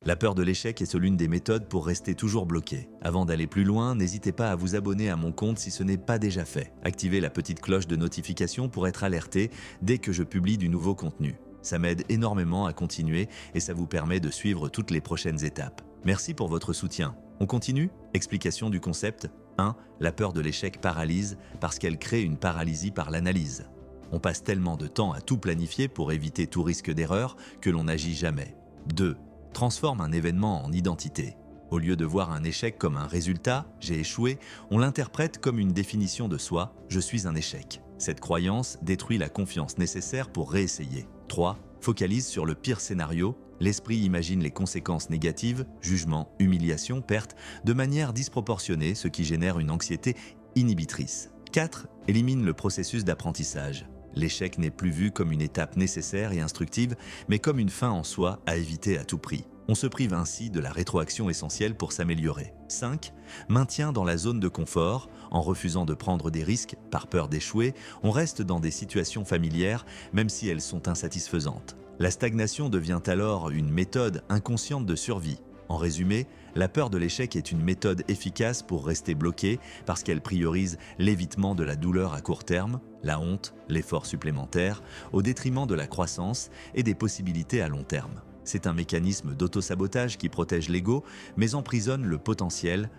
La peur de l'échec est l'une des méthodes pour rester toujours bloqué. Avant d'aller plus loin, n'hésitez pas à vous abonner à mon compte si ce n'est pas déjà fait. Activez la petite cloche de notification pour être alerté dès que je publie du nouveau contenu. Ça m'aide énormément à continuer et ça vous permet de suivre toutes les prochaines étapes. Merci pour votre soutien. On continue? Explication du concept. 1. La peur de l'échec paralyse parce qu'elle crée une paralysie par l'analyse. On passe tellement de temps à tout planifier pour éviter tout risque d'erreur que l'on n'agit jamais. 2. Transforme un événement en identité. Au lieu de voir un échec comme un résultat, j'ai échoué, on l'interprète comme une définition de soi, je suis un échec. Cette croyance détruit la confiance nécessaire pour réessayer. 3. Focalise sur le pire scénario. L'esprit imagine les conséquences négatives, jugement, humiliation, perte, de manière disproportionnée, ce qui génère une anxiété inhibitrice. 4. Élimine le processus d'apprentissage. L'échec n'est plus vu comme une étape nécessaire et instructive, mais comme une fin en soi à éviter à tout prix. On se prive ainsi de la rétroaction essentielle pour s'améliorer. 5. Maintien dans la zone de confort. En refusant de prendre des risques, par peur d'échouer, on reste dans des situations familières, même si elles sont insatisfaisantes. La stagnation devient alors une méthode inconsciente de survie. En résumé, la peur de l'échec est une méthode efficace pour rester bloqué parce qu'elle priorise l'évitement de la douleur à court terme, la honte, l'effort supplémentaire, au détriment de la croissance et des possibilités à long terme. C'est un mécanisme d'auto-sabotage qui protège l'ego, mais emprisonne le potentiel